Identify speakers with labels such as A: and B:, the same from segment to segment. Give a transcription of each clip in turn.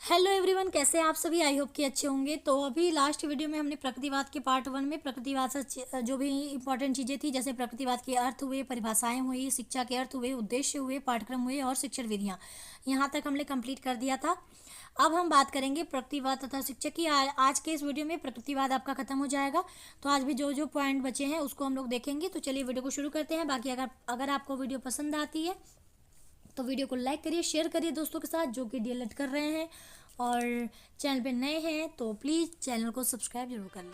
A: Hello everyone, कैसे हैं आप सभी। आई होप कि अच्छे होंगे। तो अभी लास्ट वीडियो में हमने प्रकृतिवाद के पार्ट 1 में प्रकृतिवाद से जो भी इंपॉर्टेंट चीज़ें थी, जैसे प्रकृतिवाद के अर्थ हुए, परिभाषाएं हुई, शिक्षा के अर्थ हुए, उद्देश्य हुए, पाठ्यक्रम हुए और शिक्षण विधियाँ, यहाँ तक हमने कंप्लीट कर दिया था। अब हम बात करेंगे प्रकृतिवाद तथा शिक्षा की। आज के इस वीडियो में प्रकृतिवाद आपका खत्म हो जाएगा। तो आज भी जो जो पॉइंट बचे हैं उसको हम लोग देखेंगे। तो चलिए वीडियो को शुरू करते हैं। बाकी अगर अगर आपको वीडियो पसंद आती है तो वीडियो को लाइक करिए, शेयर करिए दोस्तों के साथ जो कि डीएलएड कर रहे हैं, और चैनल पे नए हैं तो प्लीज़ चैनल को सब्सक्राइब जरूर कर लें।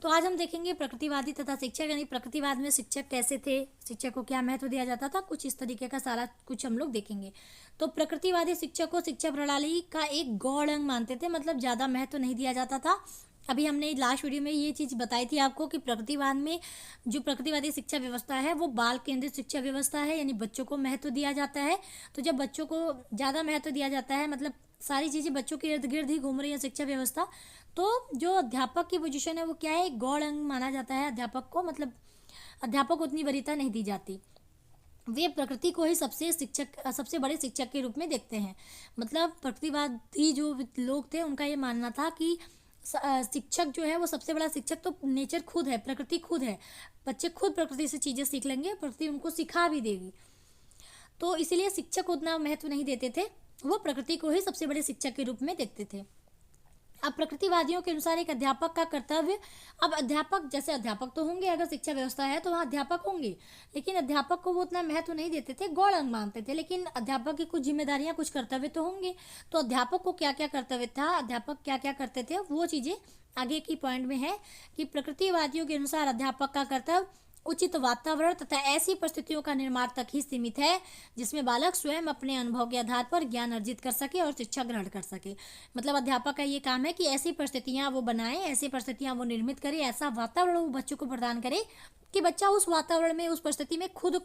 A: तो आज हम देखेंगे प्रकृतिवादी तथा शिक्षक, यानी प्रकृतिवाद में शिक्षक कैसे थे, शिक्षक को क्या महत्व दिया जाता था, कुछ इस तरीके का सारा कुछ हम लोग देखेंगे। तो प्रकृतिवादी शिक्षक को शिक्षा प्रणाली का एक गौण अंग मानते थे, मतलब ज़्यादा महत्व नहीं दिया जाता था। अभी हमने लास्ट वीडियो में ये चीज़ बताई थी आपको कि प्रकृतिवाद में जो प्रकृतिवादी शिक्षा व्यवस्था है वो बाल केंद्रित शिक्षा व्यवस्था है, यानी बच्चों को महत्व दिया जाता है। तो जब बच्चों को ज़्यादा महत्व दिया जाता है, मतलब सारी चीज़ें बच्चों के इर्द गिर्द ही घूम रही है शिक्षा व्यवस्था, तो जो अध्यापक की पोजीशन है वो क्या है, एक गौण अंग माना जाता है अध्यापक को। मतलब अध्यापक को उतनी वरीयता नहीं दी जाती। वे प्रकृति को ही सबसे बड़े शिक्षक के रूप में देखते हैं। मतलब प्रकृतिवादी जो लोग थे उनका ये मानना था कि शिक्षक जो है वो सबसे बड़ा शिक्षक तो नेचर खुद है, प्रकृति खुद है। बच्चे खुद प्रकृति से चीज़ें सीख लेंगे, प्रकृति उनको सिखा भी देगी। तो इसीलिए शिक्षक को उतना महत्व नहीं देते थे, वो प्रकृति को ही सबसे बड़े शिक्षक के रूप में देखते थे। अब प्रकृतिवादियों के अनुसार एक अध्यापक का कर्तव्य, अब अध्यापक जैसे अध्यापक तो होंगे, अगर शिक्षा व्यवस्था है तो वहाँ अध्यापक होंगे, लेकिन अध्यापक को वो उतना महत्व नहीं देते थे, गौण अंग मानते थे। लेकिन अध्यापक की कुछ जिम्मेदारियां, कुछ कर्तव्य तो होंगे। तो अध्यापक को क्या क्या कर्तव्य था, अध्यापक क्या क्या करते थे, वो चीज़ें आगे की पॉइंट में है कि प्रकृतिवादियों के अनुसार अध्यापक का कर्तव्य उचित वातावरण तथा ऐसी परिस्थितियों का निर्माण तक ही सीमित है जिसमें बालक स्वयं अपने अनुभव के आधार पर ज्ञान अर्जित कर सके और शिक्षा ग्रहण कर सके। मतलब अध्यापक का ये काम है कि ऐसी परिस्थितियां वो बनाए, ऐसी परिस्थितियां वो निर्मित करे, ऐसा वातावरण वो बच्चों को प्रदान करे कि बच्चा उस वातावरण में, उस परिस्थिति में खुद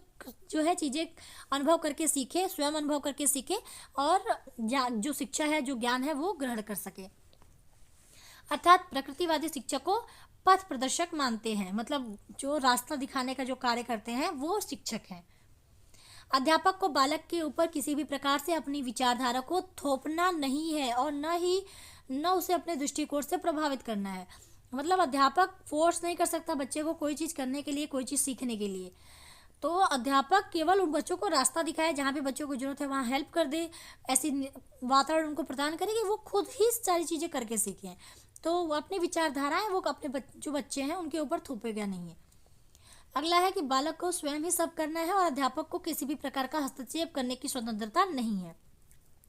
A: जो है चीज़ें अनुभव करके सीखे, स्वयं अनुभव करके सीखे, और जो शिक्षा है, जो ज्ञान है, वो ग्रहण कर सके। अर्थात प्रकृतिवादी शिक्षक को पथ प्रदर्शक मानते हैं, मतलब जो रास्ता दिखाने का जो कार्य करते हैं वो शिक्षक हैं। अध्यापक को बालक के ऊपर किसी भी प्रकार से अपनी विचारधारा को थोपना नहीं है और न उसे अपने दृष्टिकोण से प्रभावित करना है। मतलब अध्यापक फोर्स नहीं कर सकता बच्चे को कोई चीज़ करने के लिए, कोई चीज़ सीखने के लिए। तो अध्यापक केवल उन बच्चों को रास्ता दिखाए, जहाँ पे बच्चों को जरूरत है वहाँ हेल्प कर दे, ऐसी वातावरण उनको प्रदान करे कि वो खुद ही सारी चीज़ें करके सीखें। तो अपनी विचारधाराएं वो अपने जो बच्चे हैं उनके ऊपर थोपेगा नहीं है। अगला है कि बालक को स्वयं ही सब करना है और अध्यापक को किसी भी प्रकार का हस्तक्षेप करने की स्वतंत्रता नहीं है।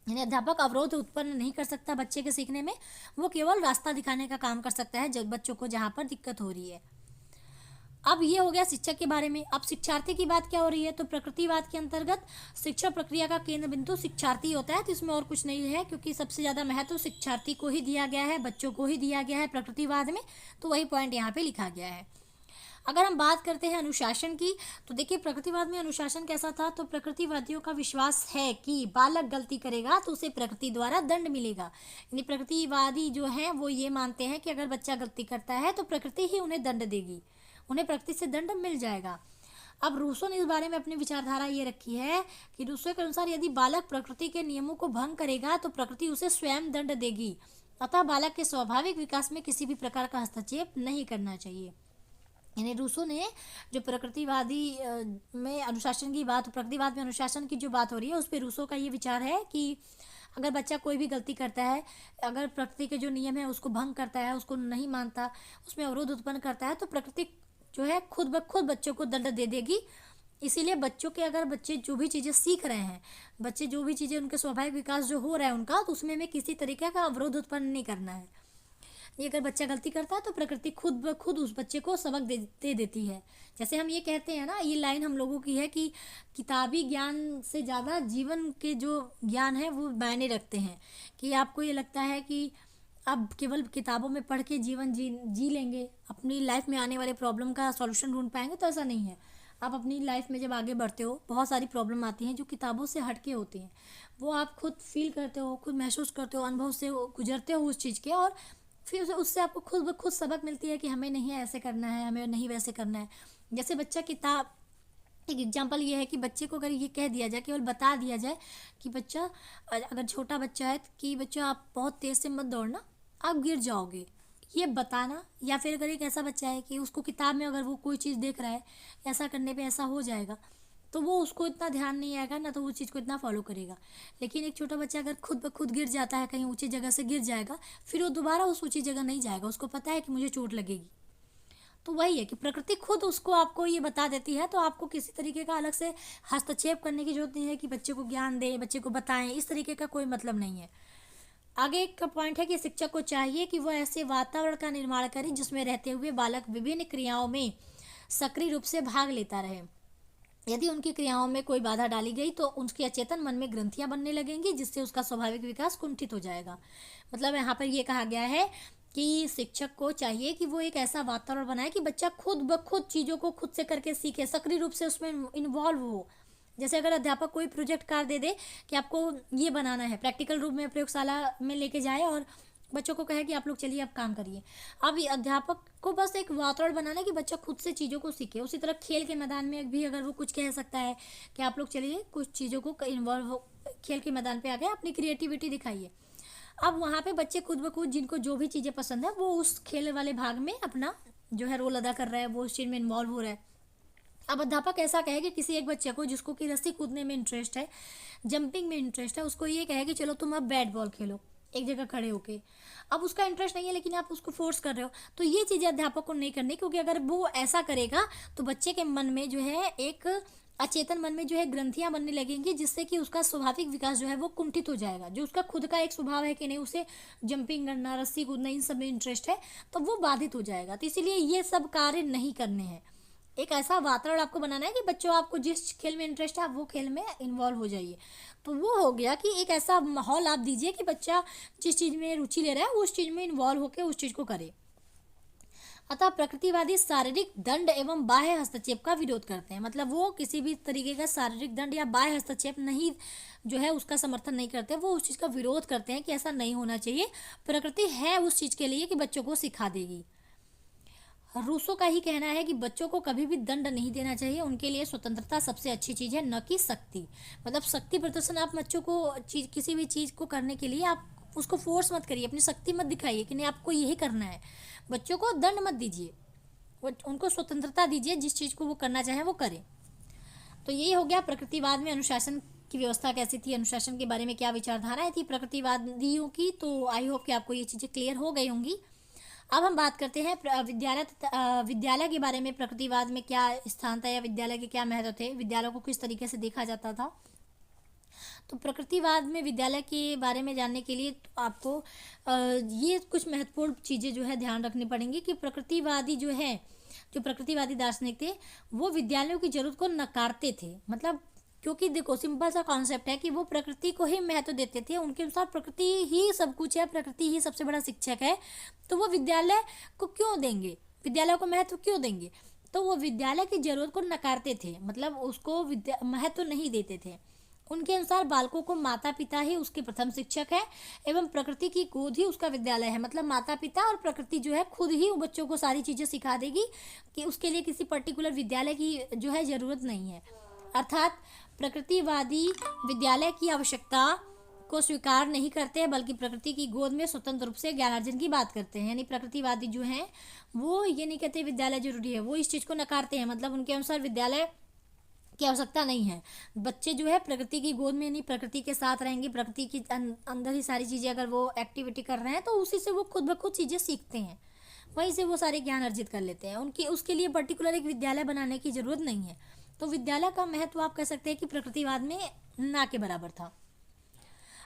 A: यानी अध्यापक अवरोध उत्पन्न नहीं कर सकता बच्चे के सीखने में, वो केवल रास्ता दिखाने का काम कर सकता है जब बच्चों को जहाँ पर दिक्कत हो रही है। अब ये हो गया शिक्षक के बारे में। अब शिक्षार्थी की बात क्या हो रही है, तो प्रकृतिवाद के अंतर्गत शिक्षा प्रक्रिया का केंद्र बिंदु शिक्षार्थी होता है। तो इसमें और कुछ नहीं है, क्योंकि सबसे ज़्यादा महत्व शिक्षार्थी को ही दिया गया है, बच्चों को ही दिया गया है प्रकृतिवाद में। तो वही पॉइंट यहाँ पे लिखा गया है। अगर हम बात करते हैं अनुशासन की, तो देखिए प्रकृतिवाद में अनुशासन कैसा था। तो प्रकृतिवादियों का विश्वास है कि बालक गलती करेगा तो उसे प्रकृति द्वारा दंड मिलेगा। यानी प्रकृतिवादी जो है वो ये मानते हैं कि अगर बच्चा गलती करता है तो प्रकृति ही उन्हें दंड देगी, उन्हें प्रकृति से दंड मिल जाएगा। अब रूसो ने इस बारे में अपनी विचारधारा ये रखी है कि रूसो के अनुसार यदि बालक प्रकृति के नियमों को भंग करेगा तो प्रकृति उसे स्वयं दंड देगी। अतः बालक के स्वाभाविक विकास में किसी भी प्रकार का हस्तक्षेप नहीं करना चाहिए। यानी रूसो ने जो प्रकृतिवादी में अनुशासन की बात, प्रकृतिवाद में अनुशासन की जो बात हो रही है, उस पर रूसो का ये विचार है कि अगर बच्चा कोई भी गलती करता है, अगर प्रकृति के जो नियम है उसको भंग करता है, उसको नहीं मानता, उसमें अवरोध उत्पन्न करता है, तो प्रकृति जो है खुद ब खुद बच्चों को दंड दे देगी। इसीलिए बच्चों के, अगर बच्चे जो भी चीज़ें सीख रहे हैं, बच्चे जो भी चीज़ें, उनके स्वाभाविक विकास जो हो रहा है उनका, तो उसमें में किसी तरीके का अवरोध उत्पन्न नहीं करना है। ये अगर बच्चा गलती करता है तो प्रकृति खुद ब खुद उस बच्चे को सबक दे देती है। जैसे हम ये कहते हैं ना, ये लाइन हम लोगों की है कि किताबी ज्ञान से ज़्यादा जीवन के जो ज्ञान है वो मायने रखते हैं। कि आपको ये लगता है कि अब केवल किताबों में पढ़ के जीवन जी लेंगे, अपनी लाइफ में आने वाले प्रॉब्लम का सॉल्यूशन ढूंढ पाएंगे, तो ऐसा नहीं है। आप अपनी लाइफ में जब आगे बढ़ते हो, बहुत सारी प्रॉब्लम आती हैं जो किताबों से हटके होती हैं, वो आप खुद फील करते हो, खुद महसूस करते हो, अनुभव से गुजरते हो उस चीज़ के, और फिर उससे आपको खुद ब खुद सबक मिलती है कि हमें नहीं ऐसे करना है, हमें नहीं वैसे करना है। जैसे बच्चा किताब एक एग्जाम्पल ये है कि बच्चे को अगर ये कह दिया जाए, केवल बता दिया जाए कि बच्चा, अगर छोटा बच्चा है कि बच्चा आप बहुत तेज़ से मत दौड़ना, आप गिर जाओगे, ये बताना। या फिर अगर एक ऐसा बच्चा है कि उसको किताब में अगर वो कोई चीज़ देख रहा है, ऐसा करने पे ऐसा हो जाएगा, तो वो उसको इतना ध्यान नहीं आएगा ना, तो वो चीज़ को इतना फॉलो करेगा। लेकिन एक छोटा बच्चा अगर खुद ब खुद गिर जाता है, कहीं ऊँची जगह से गिर जाएगा, फिर वो दोबारा उस ऊँची जगह नहीं जाएगा, उसको पता है कि मुझे चोट लगेगी। तो वही है कि प्रकृति खुद उसको आपको ये बता देती है, तो आपको किसी तरीके का अलग से हस्तक्षेप करने की जरूरत नहीं है कि बच्चे को ज्ञान दें, बच्चे को बताएं, इस तरीके का कोई मतलब नहीं है। आगे एक का पॉइंट है कि शिक्षक को चाहिए कि वह ऐसे वातावरण का निर्माण करे जिसमें रहते हुए बालक विभिन्न क्रियाओं में सक्रिय रूप से भाग लेता रहे। यदि उनकी क्रियाओं में कोई बाधा डाली गई तो उसके अचेतन मन में ग्रंथियां बनने लगेंगी, जिससे उसका स्वाभाविक विकास कुंठित हो जाएगा। मतलब यहाँ पर ये कहा गया है कि शिक्षक को चाहिए कि वो एक ऐसा वातावरण बनाए कि बच्चा खुद ब खुद चीज़ों को खुद से करके सीखे, सक्रिय रूप से उसमें इन्वॉल्व हो। जैसे अगर अध्यापक कोई प्रोजेक्ट कार्य दे दे कि आपको ये बनाना है, प्रैक्टिकल रूप में प्रयोगशाला में लेके जाए और बच्चों को कहे कि आप लोग चलिए आप काम करिए। अब ये अध्यापक को बस एक वातावरण बनाना है कि बच्चा खुद से चीज़ों को सीखे। उसी तरह खेल के मैदान में भी अगर वो कुछ कह सकता है कि आप लोग चलिए कुछ चीज़ों को इन्वॉल्व हो, खेल के मैदान पे आ गए, अपनी क्रिएटिविटी दिखाइए। अब वहाँ पे बच्चे खुद ब खुद जिनको जो भी चीज़ें पसंद है वो उस खेल वाले भाग में अपना जो है रोल अदा कर रहा है, वो उस चीज़ में इन्वॉल्व हो रहा है। अब अध्यापक ऐसा कहे कि किसी एक बच्चे को जिसको कि रस्सी कूदने में इंटरेस्ट है, जंपिंग में इंटरेस्ट है, उसको ये कहे कि चलो तुम अब बैट बॉल खेलो एक जगह खड़े होके। अब उसका इंटरेस्ट नहीं है लेकिन आप उसको फोर्स कर रहे हो, तो ये चीज़ें अध्यापक को नहीं करनी, क्योंकि अगर वो ऐसा करेगा तो बच्चे के मन में जो है एक अचेतन मन में जो है ग्रंथियां बनने लगेंगी, जिससे कि उसका स्वाभाविक विकास जो है वो कुंठित हो जाएगा। जो उसका खुद का एक स्वभाव है कि नहीं, उसे जंपिंग करना, रस्सी कूदना, इन सब में इंटरेस्ट है, तो वो बाधित हो जाएगा। तो इसीलिए ये सब कार्य नहीं करने हैं। एक ऐसा वातावरण आपको बनाना है कि बच्चों आपको जिस खेल में इंटरेस्ट है आप वो खेल में इन्वॉल्व हो जाइए। तो वो हो गया कि एक ऐसा माहौल आप दीजिए कि बच्चा जिस चीज़ में रुचि ले रहा है उस चीज़ में इन्वॉल्व होकर उस चीज़ को करे। अतः प्रकृतिवादी शारीरिक दंड एवं बाह्य हस्तक्षेप का विरोध करते हैं। मतलब वो किसी भी तरीके का शारीरिक दंड या बाह्य हस्तक्षेप नहीं जो है उसका समर्थन नहीं करते, वो उस चीज़ का विरोध करते हैं कि ऐसा नहीं होना चाहिए। प्रकृति है उस चीज़ के लिए कि बच्चों को सिखा देगी। रूसो का ही कहना है कि बच्चों को कभी भी दंड नहीं देना चाहिए, उनके लिए स्वतंत्रता सबसे अच्छी चीज़ है, न कि शक्ति। मतलब शक्ति प्रदर्शन आप बच्चों को किसी भी चीज़ को करने के लिए आप उसको फोर्स मत करिए, अपनी शक्ति मत दिखाइए कि नहीं आपको यही करना है। बच्चों को दंड मत दीजिए, वो उनको स्वतंत्रता दीजिए, जिस चीज़ को वो करना चाहे वो करें। तो यही हो गया प्रकृतिवाद में अनुशासन की व्यवस्था कैसी थी, अनुशासन के बारे में क्या विचारधाराएं थी प्रकृतिवादियों की। तो आई होप कि आपको ये चीज़ें क्लियर हो गई होंगी। अब हम बात करते हैं विद्यालय के बारे में। प्रकृतिवाद में क्या स्थान था या विद्यालय के क्या महत्व थे, विद्यालय को किस तरीके से देखा जाता था। तो प्रकृतिवाद में विद्यालय के बारे में जानने के लिए तो आपको ये कुछ महत्वपूर्ण चीज़ें जो है ध्यान रखनी पड़ेंगी कि प्रकृतिवादी जो है, जो प्रकृतिवादी दार्शनिक थे वो विद्यालयों की जरूरत को नकारते थे। मतलब क्योंकि देखो सिंपल सा कॉन्सेप्ट है कि वो प्रकृति को ही महत्व देते थे, उनके अनुसार प्रकृति ही सब कुछ है, प्रकृति ही सबसे बड़ा शिक्षक है। तो वो विद्यालय को क्यों देंगे, विद्यालय को महत्व क्यों देंगे। तो वो विद्यालय की जरूरत को नकारते थे, मतलब उसको महत्व नहीं देते थे। उनके अनुसार बालकों को माता पिता ही उसके प्रथम शिक्षक है एवं प्रकृति की गोद ही उसका विद्यालय है। मतलब माता पिता और प्रकृति जो है खुद ही बच्चों को सारी चीज़ें सिखा देगी कि उसके लिए किसी पर्टिकुलर विद्यालय की जो है ज़रूरत नहीं है। अर्थात प्रकृतिवादी विद्यालय की आवश्यकता को स्वीकार नहीं करते हैं, बल्कि प्रकृति की गोद में स्वतंत्र रूप से ज्ञानार्जन की बात करते हैं। यानी प्रकृतिवादी जो हैं वो ये नहीं कहते विद्यालय जरूरी है, वो इस चीज़ को नकारते हैं। मतलब उनके अनुसार विद्यालय की आवश्यकता नहीं है। बच्चे जो है प्रकृति की गोद में नहीं, प्रकृति के साथ रहेंगे, प्रकृति की अंदर ही सारी चीज़ें अगर वो एक्टिविटी कर रहे हैं तो उसी से वो खुद ब खुद चीज़ें सीखते हैं, वहीं से वो सारे ज्ञान अर्जित कर लेते हैं। उनकी उसके लिए पर्टिकुलर एक विद्यालय बनाने की ज़रूरत नहीं है। तो विद्यालय का महत्व आप कह सकते हैं कि प्रकृतिवाद में ना के बराबर था।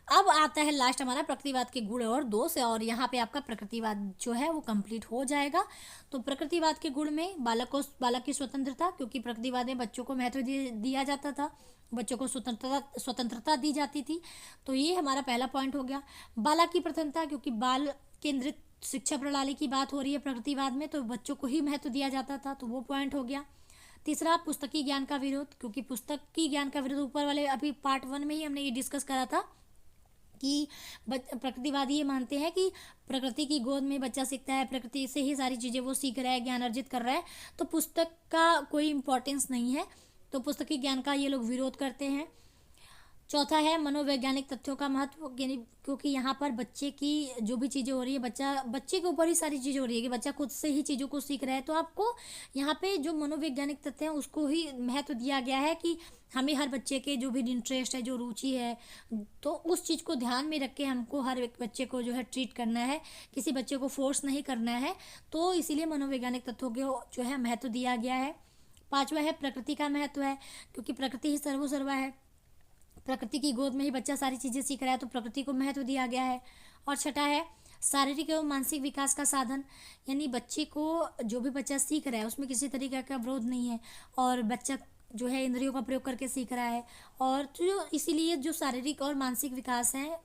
A: अब आता है लास्ट हमारा प्रकृतिवाद के गुण और दोष, और यहाँ पे आपका प्रकृतिवाद जो है वो कंप्लीट हो जाएगा। तो प्रकृतिवाद के गुण में बालक की स्वतंत्रता, क्योंकि प्रकृतिवाद में बच्चों को महत्व दिया जाता था, बच्चों को स्वतंत्रता दी जाती थी। तो ये हमारा पहला पॉइंट हो गया। बालक की प्रधानता, क्योंकि बाल केंद्रित शिक्षा प्रणाली की बात हो रही है प्रकृतिवाद में, तो बच्चों को ही महत्व दिया जाता था, तो वो पॉइंट हो गया। तीसरा पुस्तकीय ज्ञान का विरोध, क्योंकि पुस्तकीय ज्ञान का विरोध ऊपर वाले अभी पार्ट 1 में ही हमने ये डिस्कस करा था कि प्रकृतिवादी ये मानते हैं कि प्रकृति की गोद में बच्चा सीखता है, प्रकृति से ही सारी चीज़ें वो सीख रहा है, ज्ञान अर्जित कर रहा है, तो पुस्तक का कोई इम्पोर्टेंस नहीं है। तो पुस्तकीय ज्ञान का ये लोग विरोध करते हैं। चौथा है मनोवैज्ञानिक तथ्यों का महत्व, यानी क्योंकि यहाँ पर बच्चे की जो भी चीज़ें हो रही है, बच्चे के ऊपर ही सारी चीज़ें हो रही है कि बच्चा खुद से ही चीज़ों को सीख रहा है, तो आपको यहाँ पे जो मनोवैज्ञानिक तथ्य हैं उसको ही महत्व दिया गया है कि हमें हर बच्चे के जो भी इंटरेस्ट है, जो रुचि है, तो उस चीज़ को ध्यान में रख के हमको हर एक बच्चे को जो है ट्रीट करना है, किसी बच्चे को फोर्स नहीं करना है। तो इसीलिए मनोवैज्ञानिक तथ्यों को जो है महत्व दिया गया है। पाँचवा है प्रकृति का महत्व है, क्योंकि प्रकृति ही सर्वोसर्वा है, प्रकृति की गोद में ही बच्चा सारी चीज़ें सीख रहा है, तो प्रकृति को महत्व दिया गया है। और छठा है शारीरिक एवं मानसिक विकास का साधन, यानी बच्चे को जो भी बच्चा सीख रहा है उसमें किसी तरीके का विरोध नहीं है और बच्चा जो है इंद्रियों का प्रयोग करके सीख रहा है, और जो इसीलिए जो शारीरिक और मानसिक विकास है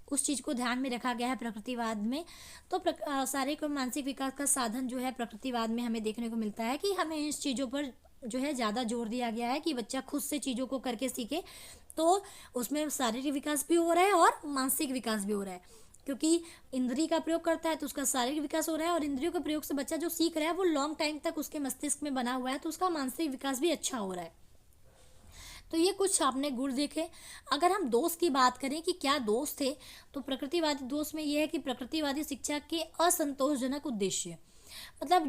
A: उस चीज़ को ध्यान में रखा गया है प्रकृतिवाद में। तो शारीरिक और मानसिक विकास का साधन जो है प्रकृतिवाद में हमें देखने को मिलता है कि हमें इस चीज़ों पर जो है ज़्यादा जोर दिया गया है कि बच्चा खुद से चीज़ों को करके सीखे, तो उसमें शारीरिक विकास भी हो रहा है और मानसिक विकास भी हो रहा है, क्योंकि इंद्रिय का प्रयोग करता है तो उसका शारीरिक विकास हो रहा है, और इंद्रियों के प्रयोग से बच्चा जो सीख रहा है वो लॉन्ग टाइम तक उसके मस्तिष्क में बना हुआ है, तो उसका मानसिक विकास भी अच्छा हो रहा है। तो ये कुछ आपने गुण देखे। अगर हम दोष की बात करें कि क्या दोष थे, तो प्रकृतिवादी दोष में ये है कि प्रकृतिवादी शिक्षा के असंतोषजनक उद्देश्य, मतलब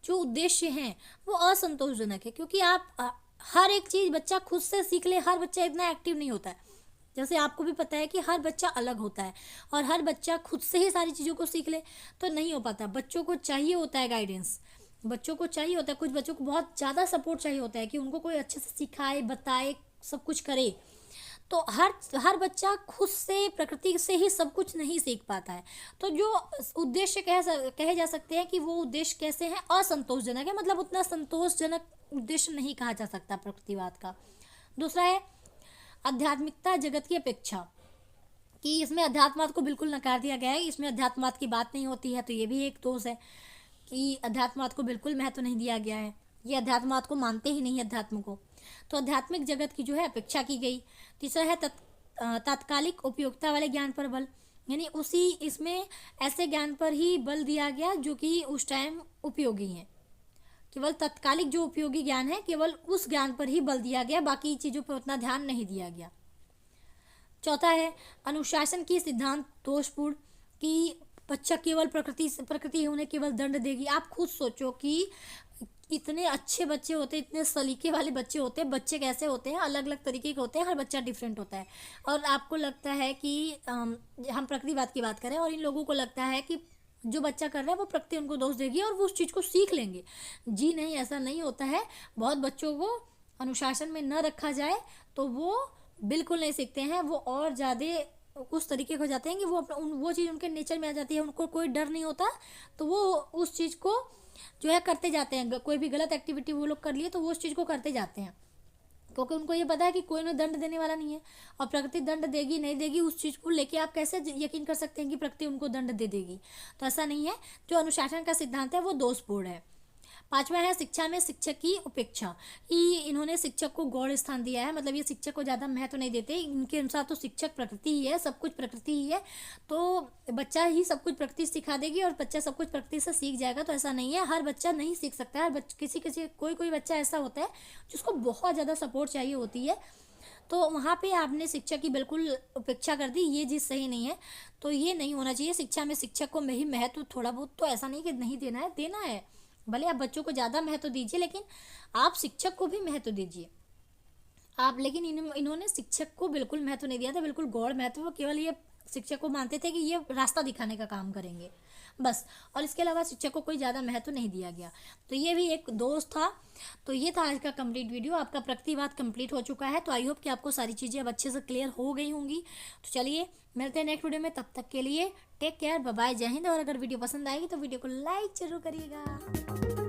A: जो उद्देश्य हैं वो असंतोषजनक है, क्योंकि आप हर एक चीज़ बच्चा खुद से सीख ले, हर बच्चा इतना एक्टिव नहीं होता है। जैसे आपको भी पता है कि हर बच्चा अलग होता है और हर बच्चा खुद से ही सारी चीज़ों को सीख ले तो नहीं हो पाता। बच्चों को चाहिए होता है गाइडेंस, बच्चों को चाहिए होता है, कुछ बच्चों को बहुत ज़्यादा सपोर्ट चाहिए होता है कि उनको कोई अच्छे से सिखाए, बताए, सब कुछ करे। तो हर बच्चा खुद से प्रकृति से ही सब कुछ नहीं सीख पाता है। तो जो उद्देश्य कहे जा सकते हैं कि वो उद्देश्य कैसे हैं, असंतोषजनक है, मतलब उतना संतोषजनक उद्देश्य नहीं कहा जा सकता प्रकृतिवाद का। दूसरा है आध्यात्मिकता जगत की अपेक्षा, कि इसमें अध्यात्मवाद को बिल्कुल नकार दिया गया है, इसमें अध्यात्मवाद की बात नहीं होती है, तो ये भी एक दोष है कि अध्यात्मवाद को बिल्कुल महत्व नहीं दिया गया है, ये अध्यात्मवाद को मानते ही नहीं अध्यात्म को, तो आध्यात्मिक जगत की जो है अपेक्षा की गई। तीसरा है तात्कालिक उपयोगिता वाले ज्ञान पर बल, यानी इसमें ऐसे ज्ञान पर ही बल दिया गया जो कि उस टाइम उपयोगी हैं, केवल तात्कालिक जो उपयोगी ज्ञान है केवल उस ज्ञान पर ही बल दिया गया, बाकी चीज़ों पर उतना ध्यान नहीं दिया गया। चौथा है अनुशासन की सिद्धांत दोषपूर्ण, कि बच्चा केवल प्रकृति उन्हें केवल दंड देगी। आप खुद सोचो कि इतने अच्छे बच्चे होते हैं, इतने सलीके वाले बच्चे होते हैं, बच्चे कैसे होते हैं, अलग अलग तरीके के होते हैं, हर बच्चा डिफरेंट होता है, और आपको लगता है कि हम प्रकृतिवाद की बात करें और इन लोगों को लगता है कि जो बच्चा कर रहा है वो प्रकृति उनको दोष देगी और वो उस चीज़ को सीख लेंगे। जी नहीं, ऐसा नहीं होता है। बहुत बच्चों को अनुशासन में न रखा जाए तो वो बिल्कुल नहीं सीखते हैं, वो और ज़्यादा उस तरीके हो जाते हैं कि वो चीज़ उनके नेचर में आ जाती है, उनको कोई डर नहीं होता, तो वो उस चीज़ को जो है करते जाते हैं। कोई भी गलत एक्टिविटी वो लोग कर लिए तो वो उस चीज़ को करते जाते हैं, क्योंकि उनको ये पता है कि कोई उन्हें दंड देने वाला नहीं है, और प्रकृति दंड देगी नहीं देगी उस चीज़ को लेके आप कैसे यकीन कर सकते हैं कि प्रकृति उनको दंड दे देगी, तो ऐसा नहीं है। जो अनुशासन का सिद्धांत है वो दोषपूर्ण है। पांचवा है शिक्षा में शिक्षक की उपेक्षा, कि इन्होंने शिक्षक को गौण स्थान दिया है, मतलब ये शिक्षक को ज़्यादा महत्व नहीं देते। इनके अनुसार तो शिक्षक प्रकृति ही है, सब कुछ प्रकृति ही है, तो बच्चा ही सब कुछ प्रकृति सिखा देगी और बच्चा सब कुछ प्रकृति से सीख जाएगा, तो ऐसा नहीं है। हर बच्चा नहीं सीख सकता है, कोई बच्चा ऐसा होता है जिसको बहुत ज़्यादा सपोर्ट चाहिए होती है, तो वहाँ पे आपने शिक्षक की बिल्कुल उपेक्षा कर दी, ये चीज़ सही नहीं है। तो ये नहीं होना चाहिए। शिक्षा में शिक्षक को ही महत्व थोड़ा बहुत, तो ऐसा नहीं कि नहीं देना है, देना है। भले आप बच्चों को ज़्यादा महत्व दीजिए, लेकिन आप शिक्षक को भी महत्व दीजिए आप। लेकिन इन्होंने शिक्षक को बिल्कुल महत्व नहीं दिया था, बिल्कुल गौण महत्व। वो केवल ये शिक्षक को मानते थे कि ये रास्ता दिखाने का काम करेंगे बस, और इसके अलावा शिक्षक को कोई ज़्यादा महत्व नहीं दिया गया। तो ये भी एक दोष था। तो ये था आज का कंप्लीट वीडियो। आपका प्रकृतिवाद कंप्लीट हो चुका है, तो आई होप कि आपको सारी चीज़ें अब अच्छे से क्लियर हो गई होंगी। तो चलिए मिलते हैं नेक्स्ट वीडियो में, तब तक के लिए टेक केयर, बाय बाय, जय हिंद। और अगर वीडियो पसंद आएगी तो वीडियो को लाइक जरूर करिएगा।